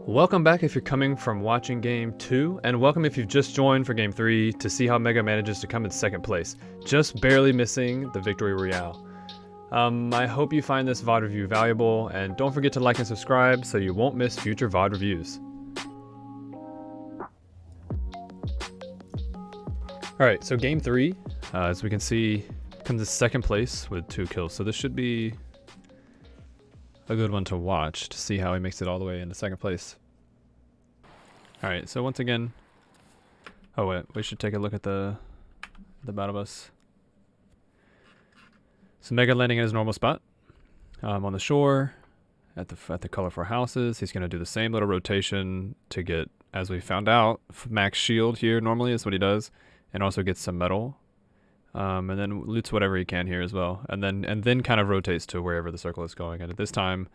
Welcome back if you're coming from watching Game 2, and welcome if you've just joined for Game 3 to see how Megga manages to come in second place, just barely missing the victory royale. I hope you find this VOD review valuable, and don't forget to like and subscribe so you won't miss future VOD reviews. Alright, so Game 3, as we can see, comes in second place with 2 kills, so this should be a good one to watch to see how he makes it all the way into second place. Alright, so once again, oh wait, we should take a look at the battle bus. So Megga landing in his normal spot, on the shore, at the colorful houses. He's gonna do the same little rotation to get, as we found out, max shield here normally is what he does, and also gets some metal, and then loots whatever he can here as well, and then kind of rotates to wherever the circle is going. And at this time,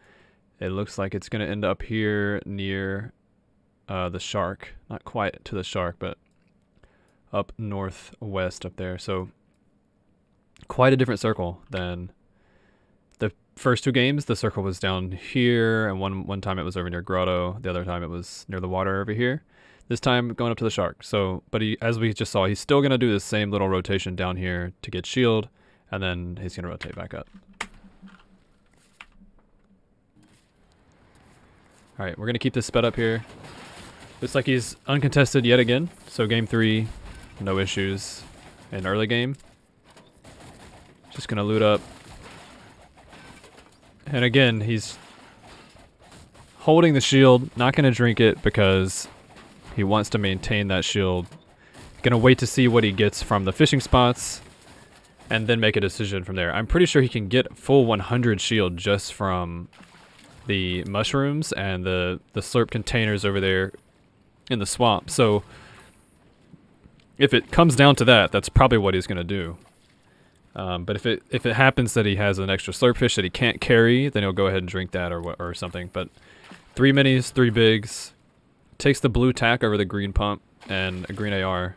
it looks like it's gonna end up here near the shark, not quite to the shark, but up northwest up there. So quite a different circle than the first 2 games. The circle was down here, and one time it was over near Grotto. The other time it was near the water over here. This time going up to the shark. So, but he, as we just saw, he's still gonna do the same little rotation down here to get shield, and then he's gonna rotate back up. All right, we're gonna keep this sped up here. Looks like he's uncontested yet again. So game 3, no issues in early game. Just gonna loot up. And again, he's holding the shield, not gonna drink it because he wants to maintain that shield. Gonna wait to see what he gets from the fishing spots and then make a decision from there. I'm pretty sure he can get full 100 shield just from the mushrooms and the slurp containers over there in the swamp. So if it comes down to that, that's probably what he's gonna do. But if it happens that he has an extra slurp fish that he can't carry, then he'll go ahead and drink that or something. But 3 minis, 3 bigs, takes the blue tack over the green pump and a green AR.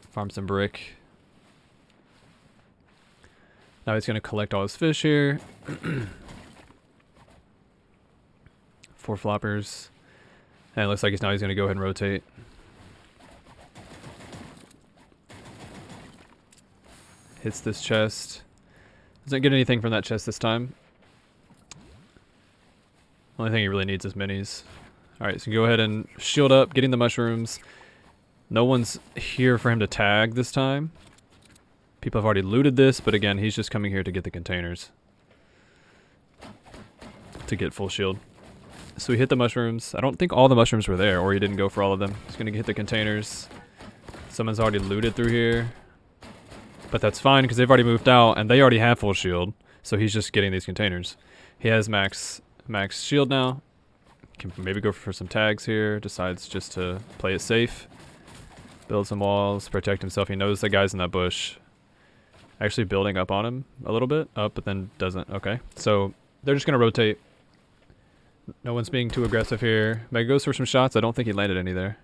Farm some brick. Now he's gonna collect all his fish here. 4 floppers. And it looks like he's gonna go ahead and rotate. Hits this chest. Doesn't get anything from that chest this time. Only thing he really needs is minis. Alright, so go ahead and shield up, getting the mushrooms. No one's here for him to tag this time. People have already looted this, but again, he's just coming here to get the containers. To get full shield. So we hit the mushrooms. I don't think all the mushrooms were there, or he didn't go for all of them. He's gonna hit the containers. Someone's already looted through here. But that's fine, because they've already moved out, and they already have full shield. So he's just getting these containers. He has max shield now. Can maybe go for some tags here. Decides just to play it safe. Build some walls, protect himself. He knows the guy's in that bush. Actually building up on him a little bit. Up, but then doesn't. Okay. So they're just going to rotate. No one's being too aggressive here. Megga goes for some shots. I don't think he landed any there.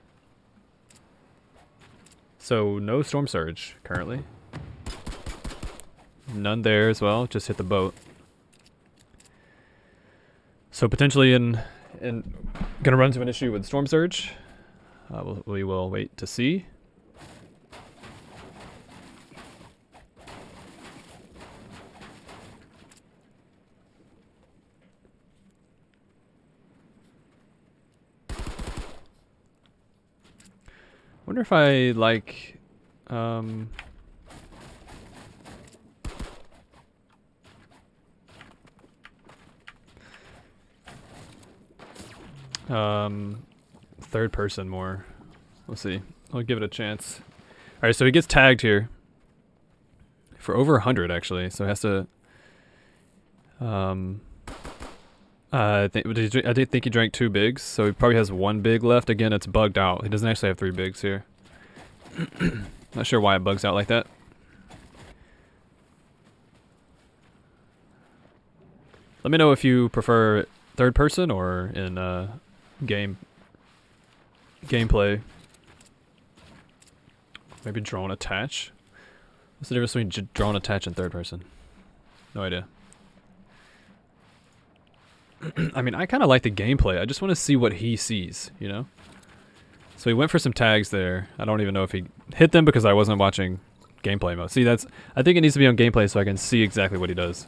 So no storm surge currently. None there as well. Just hit the boat. So potentially gonna run into an issue with storm surge. We will wait to see. Wonder if I like third person more. We'll see. I'll give it a chance. Alright, so he gets tagged here for over 100 actually, so he has to I did think he drank 2 bigs, so he probably has 1 big left. Again, it's bugged out. He doesn't actually have 3 bigs here. Not sure why it bugs out like that. Let me know if you prefer third person or in gameplay. Maybe drone attach. What's the difference between drone attach and third person? No idea. I mean, I kind of like the gameplay. I just want to see what he sees, you know? So he went for some tags there. I don't even know if he hit them because I wasn't watching gameplay mode. See, that's... I think it needs to be on gameplay so I can see exactly what he does.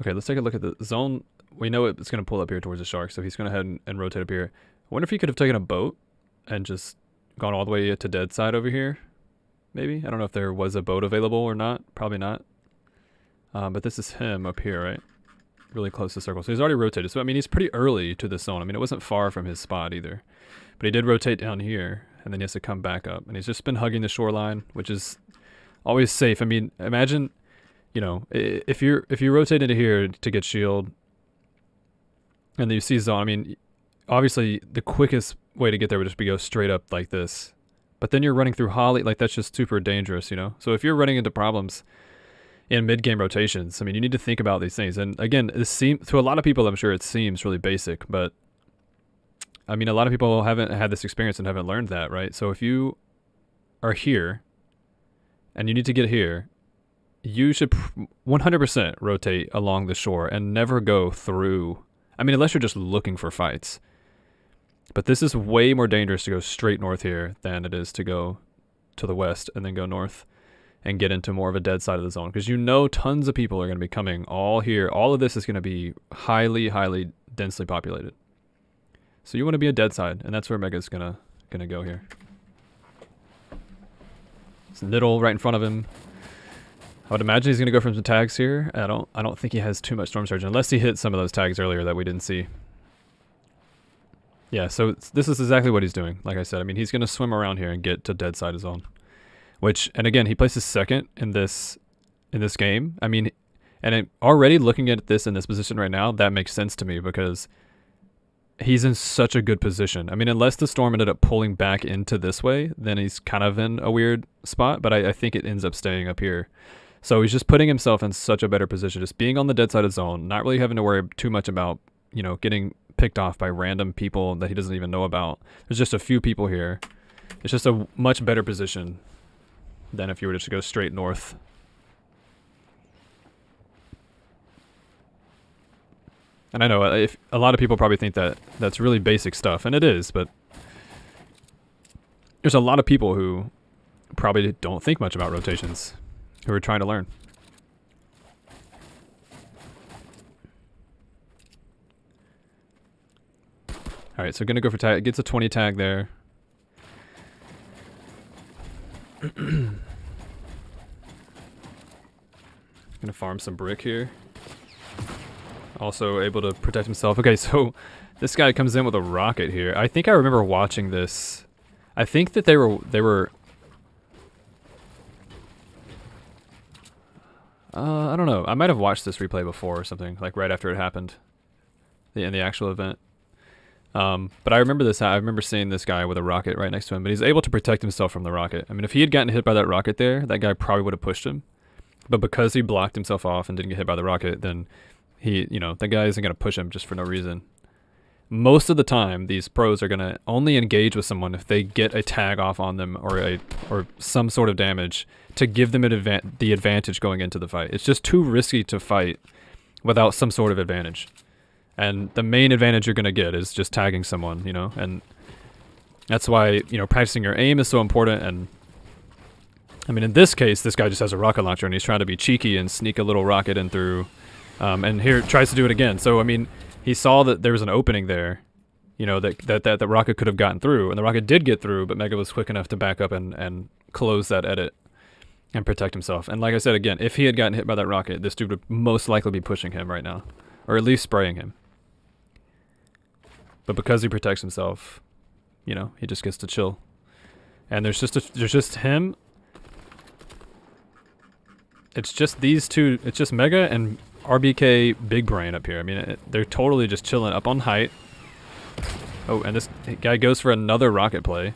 Okay, let's take a look at the zone. We know it's going to pull up here towards the shark, so he's going to head and rotate up here. I wonder if he could have taken a boat and just gone all the way to dead side over here. Maybe? I don't know if there was a boat available or not. Probably not. But this is him up here, right? Really close to the circle. So he's already rotated. So, I mean, he's pretty early to the zone. I mean, it wasn't far from his spot either. But he did rotate down here, and then he has to come back up. And he's just been hugging the shoreline, which is always safe. I mean, imagine, you know, if you rotate into here to get shield, and then you see zone, I mean, obviously the quickest way to get there would just be go straight up like this. But then you're running through Holly, like that's just super dangerous, you know? So if you're running into problems in mid-game rotations, I mean, you need to think about these things. And again, to a lot of people, I'm sure it seems really basic, but I mean, a lot of people haven't had this experience and haven't learned that, right? So if you are here and you need to get here, you should 100% rotate along the shore and never go through. I mean, unless you're just looking for fights. But this is way more dangerous to go straight north here than it is to go to the west and then go north and get into more of a dead side of the zone. Because you know tons of people are going to be coming all here. All of this is going to be highly, highly densely populated. So you want to be a dead side, and that's where Megga's gonna go here. It's Niddle right in front of him. I would imagine he's gonna go from some tags here. I don't think he has too much Storm Surge unless he hit some of those tags earlier that we didn't see. Yeah, so this is exactly what he's doing. Like I said, I mean, he's gonna swim around here and get to dead side zone. Which, and again, he places second in this game. I mean, and already looking at this in this position right now, that makes sense to me because he's in such a good position. I mean, unless the storm ended up pulling back into this way, then he's kind of in a weird spot, but I think it ends up staying up here. So he's just putting himself in such a better position, just being on the dead side of zone, not really having to worry too much about, you know, getting picked off by random people that he doesn't even know about. There's just a few people here. It's just a much better position than if you were just to go straight north. And I know if a lot of people probably think that that's really basic stuff, and it is, but there's a lot of people who probably don't think much about rotations, who are trying to learn. All right, so gonna go for tag. Gets a 20 tag there. Gonna farm some brick here. Also able to protect himself. Okay, so this guy comes in with a rocket here. I think I remember watching this. I think that they were I don't know. I might have watched this replay before or something, like right after it happened in the actual event. But I remember this. I remember seeing this guy with a rocket right next to him, but he's able to protect himself from the rocket. I mean, if he had gotten hit by that rocket there, that guy probably would have pushed him. But because he blocked himself off and didn't get hit by the rocket, then he, you know, the guy isn't going to push him just for no reason. Most of the time, these pros are going to only engage with someone if they get a tag off on them or some sort of damage to give them the advantage going into the fight. It's just too risky to fight without some sort of advantage. And the main advantage you're going to get is just tagging someone, you know, and that's why, you know, practicing your aim is so important. And I mean, in this case, this guy just has a rocket launcher and he's trying to be cheeky and sneak a little rocket in through. And here tries to do it again. So, I mean, he saw that there was an opening there, you know, that the rocket could have gotten through. And the rocket did get through, but Megga was quick enough to back up and close that edit and protect himself. And like I said, again, if he had gotten hit by that rocket, this dude would most likely be pushing him right now. Or at least spraying him. But because he protects himself, you know, he just gets to chill. And there's just him. It's just these two. It's just Megga and RBK Big Brain up here. I mean, they're totally just chilling up on height. Oh, and this guy goes for another rocket play.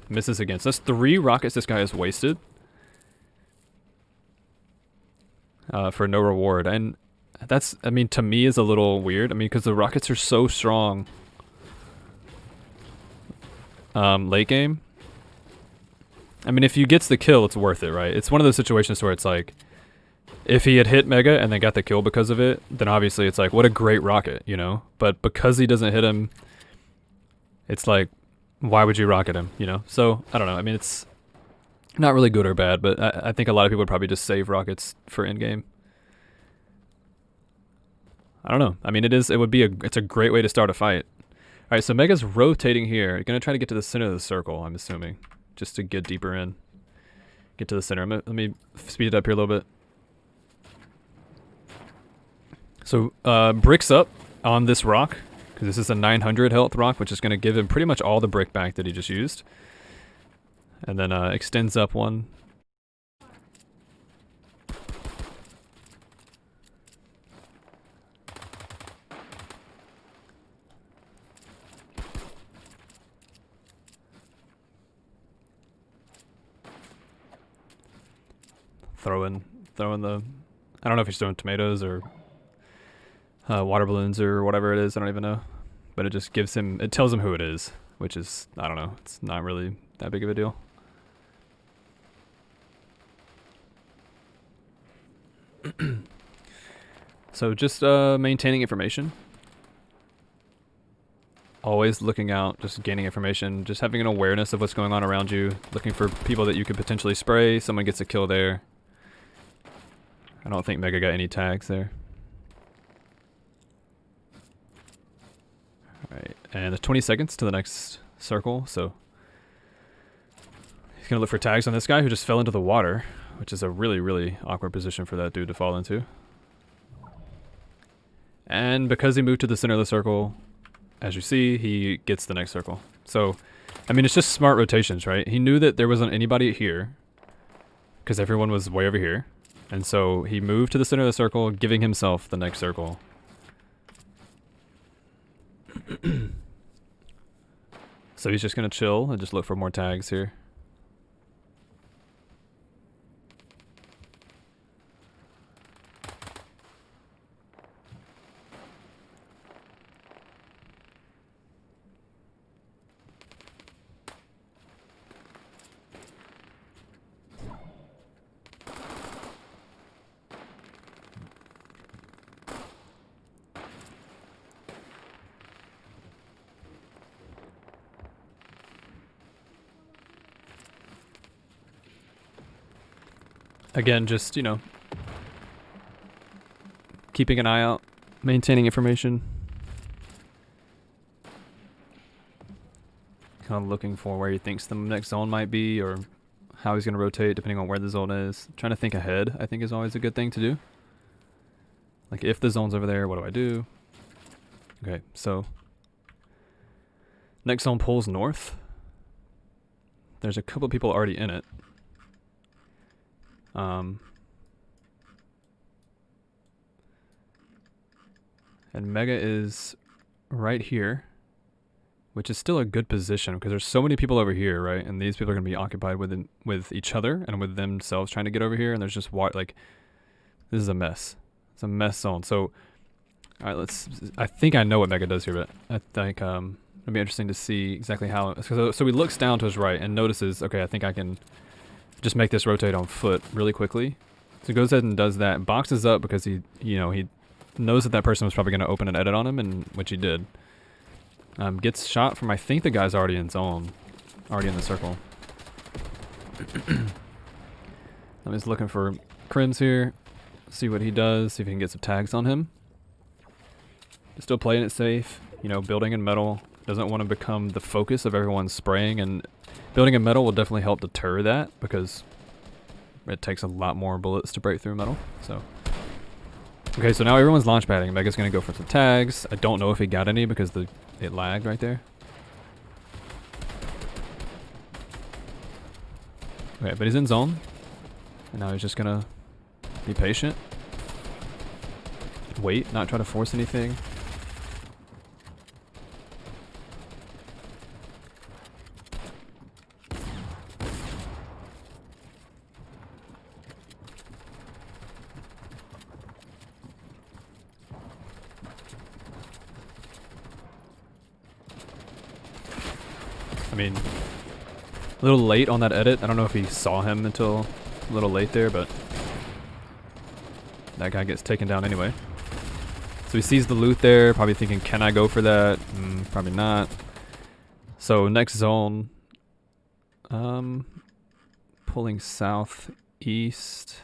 Misses again. So that's 3 rockets this guy has wasted. For no reward. And that's, I mean, to me is a little weird. I mean, because the rockets are so strong. Late game. I mean, if you gets the kill, it's worth it, right? It's one of those situations where it's like, If he had hit Megga and then got the kill because of it, then obviously it's like, what a great rocket, you know? But because he doesn't hit him, it's like, why would you rocket him, you know? So, I don't know. I mean, it's not really good or bad, but I think a lot of people would probably just save rockets for in-game. I don't know. I mean, it's a great way to start a fight. All right, so Megga's rotating here. You're going to try to get to the center of the circle, I'm assuming, just to get deeper in. Get to the center. Let me speed it up here a little bit. So, bricks up on this rock, because this is a 900 health rock, which is going to give him pretty much all the brick back that he just used. And then extends up one. Throwing the, I don't know if he's throwing tomatoes or water balloons or whatever it is, I don't even know. But it just gives him, it tells him who it is, which is, I don't know, it's not really that big of a deal. So just maintaining information. Always looking out, just gaining information, just having an awareness of what's going on around you, looking for people that you could potentially spray, someone gets a kill there. I don't think Megga got any tags there. Alright, and it's 20 seconds to the next circle, so he's gonna look for tags on this guy who just fell into the water, which is a really, really awkward position for that dude to fall into. And because he moved to the center of the circle, as you see, he gets the next circle. So, I mean, it's just smart rotations, right? He knew that there wasn't anybody here, because everyone was way over here. And so he moved to the center of the circle, giving himself the next circle. So he's just going to chill and just look for more tags here. Again, just, you know, keeping an eye out, maintaining information. Kind of looking for where he thinks the next zone might be or how he's going to rotate depending on where the zone is. Trying to think ahead, I think, is always a good thing to do. Like, if the zone's over there, what do I do? Okay, so next zone pulls north. There's a couple of people already in it. And Megga is right here, which is still a good position because there's so many people over here, right? And these people are going to be occupied with each other and with themselves trying to get over here. And there's just like, this is a mess. It's a mess zone. So, all right, I think I know what Megga does here, but I think it'll be interesting to see exactly how. So he looks down to his right and notices, okay, I think I can just make this rotate on foot really quickly. So he goes ahead and does that, boxes up because he knows that person was probably going to open an edit on him, and which he did. Gets shot from, I think the guy's already in zone, already in the circle. I'm just looking for Crims here, see what he does, see if he can get some tags on him. Still playing it safe, you know, building in metal. Doesn't want to become the focus of everyone spraying, and building in metal will definitely help deter that because it takes a lot more bullets to break through metal. So, okay, so now everyone's launch padding. Megga's gonna go for some tags. I don't know if he got any because it lagged right there. Okay, but he's in zone, and now he's just gonna be patient, wait, not try to force anything. I mean, a little late on that edit. I don't know if he saw him until a little late there, but that guy gets taken down anyway. So he sees the loot there, probably thinking, can I go for that? Probably not. So next zone, pulling southeast.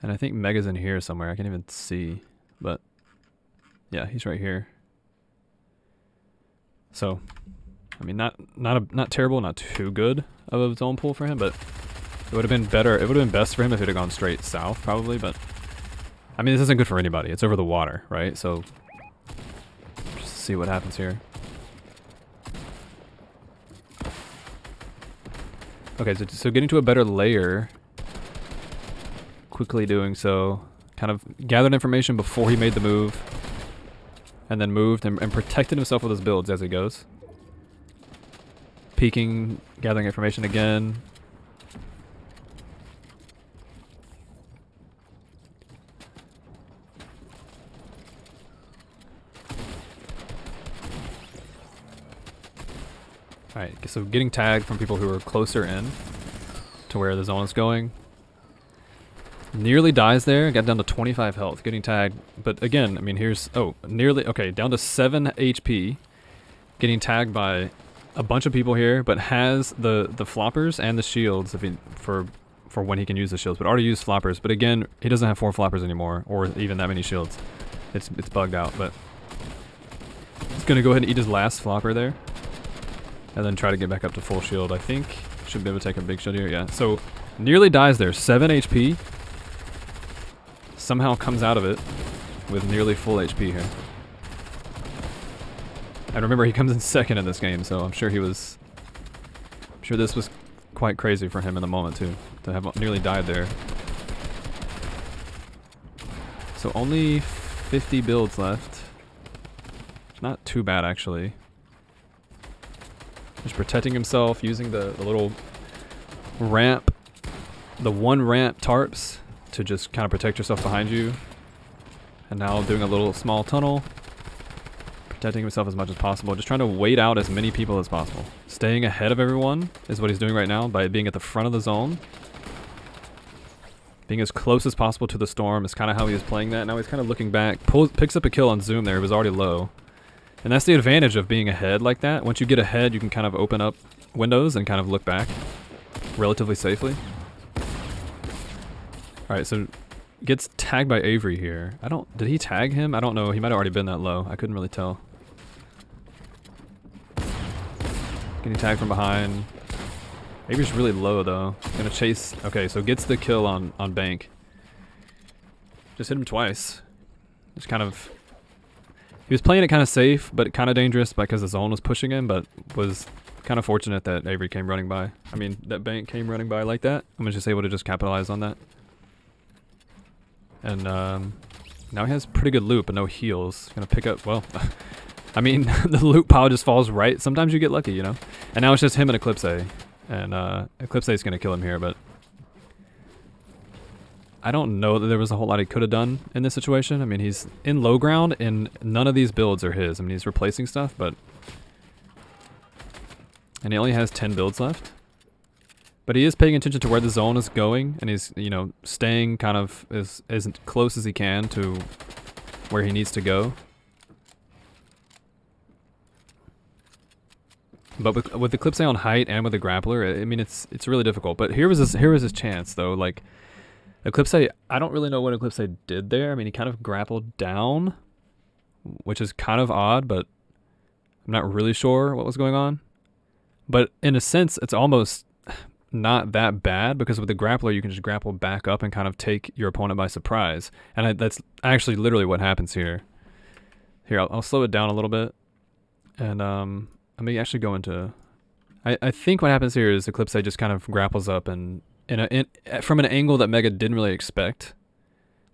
And I think Megga's in here somewhere. I can't even see, but yeah, he's right here. So, I mean, not terrible, not too good of a zone pull for him, but it would have been better. It would have been best for him if it had gone straight south, probably. But I mean, this isn't good for anybody. It's over the water, right? So, just see what happens here. Okay, so getting to a better layer. Quickly doing so. Kind of gathered information before he made the move. And then moved and protected himself with his builds as he goes. Peeking, gathering information again. Alright, so getting tagged from people who are closer in to where the zone is going. Nearly dies there, got down to 25 health, getting tagged. But again, I mean, here's, nearly, okay, down to 7 HP. Getting tagged by a bunch of people here, but has the floppers and the shields for when he can use the shields. But already used floppers, but again, he doesn't have 4 floppers anymore, or even that many shields. It's bugged out, but he's gonna go ahead and eat his last flopper there. And then try to get back up to full shield, I think. Should be able to take a big shield here, yeah. So, nearly dies there, 7 HP. Somehow comes out of it with nearly full HP here. And remember, he comes in second in this game, so I'm sure this was quite crazy for him in the moment too, to have nearly died there. So only 50 builds left. Not too bad actually. Just protecting himself, using the little ramp, the 1 ramp tarps to just kind of protect yourself behind you. And now doing a little small tunnel. Protecting himself as much as possible. Just trying to wait out as many people as possible. Staying ahead of everyone is what he's doing right now by being at the front of the zone. Being as close as possible to the storm is kind of how he was playing that. Now he's kind of looking back. Picks up a kill on zoom there. He was already low. And that's the advantage of being ahead like that. Once you get ahead, you can kind of open up windows and kind of look back relatively safely. Alright, so gets tagged by Avery here. Did he tag him? I don't know. He might have already been that low. I couldn't really tell. Getting tagged from behind. Avery's really low though. Gonna chase. Okay, so gets the kill on Bank. Just hit him twice. Just kind of. He was playing it kind of safe, but kind of dangerous because the zone was pushing him, but was kind of fortunate that Avery came running by. I mean, that Bank came running by like that. I'm just able to just capitalize on that. And now he has pretty good loot, but no heals. Gonna pick up, well, I mean, the loot pile just falls right. Sometimes you get lucky, you know? And now it's just him and Eclipse. And Eclipse is gonna kill him here, but I don't know that there was a whole lot he could have done in this situation. I mean, he's in low ground, and none of these builds are his. I mean, he's replacing stuff, but... And he only has 10 builds left. But he is paying attention to where the zone is going, and he's, you know, staying kind of as close as he can to where he needs to go. But with Eclipse on height and with the grappler, I mean, it's really difficult. But here was his chance, though. Like, Eclipse, I don't really know what Eclipse did there. I mean, he kind of grappled down, which is kind of odd, but I'm not really sure what was going on. But in a sense, it's almost not that bad, because with the grappler you can just grapple back up and kind of take your opponent by surprise, and that's actually literally what happens here. Here, I'll slow it down a little bit, and I may actually go into... I think what happens here is Eclipse just kind of grapples up and from an angle that Megga didn't really expect.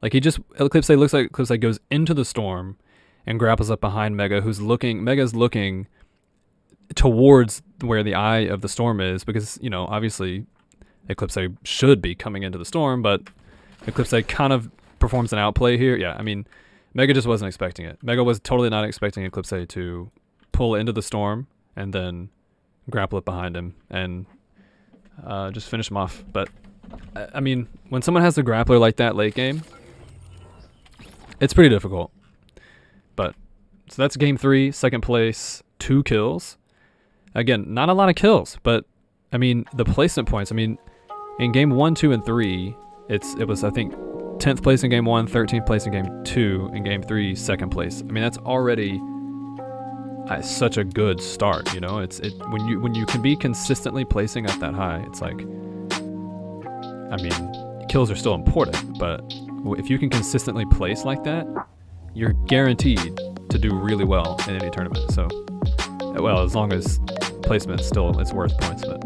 Like Eclipse looks like Eclipse goes into the storm and grapples up behind Megga, Megga's looking towards where the eye of the storm is, because, you know, obviously Eclipse should be coming into the storm, but Eclipse kind of performs an outplay here. Yeah, I mean, Megga just wasn't expecting it. Megga was totally not expecting Eclipse to pull into the storm and then grapple it behind him and just finish him off. But I mean, when someone has a grappler like that late game, it's pretty difficult. But, so that's game 3, second place, 2 kills. Again, not a lot of kills, but, I mean, the placement points, I mean, in game 1, 2, and 3, it was, I think, 10th place in game 1, 13th place in game 2, and game 3, second place. I mean, that's already such a good start, you know? When you can be consistently placing up that high, it's like, I mean, kills are still important, but if you can consistently place like that, you're guaranteed to do really well in any tournament. So, well, as long as placement still it's worth points. But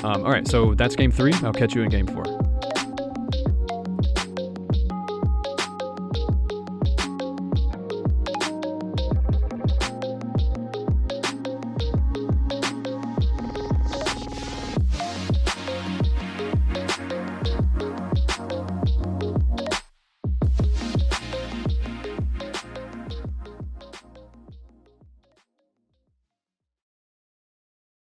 all right, so that's game 3. I'll catch you in game 4.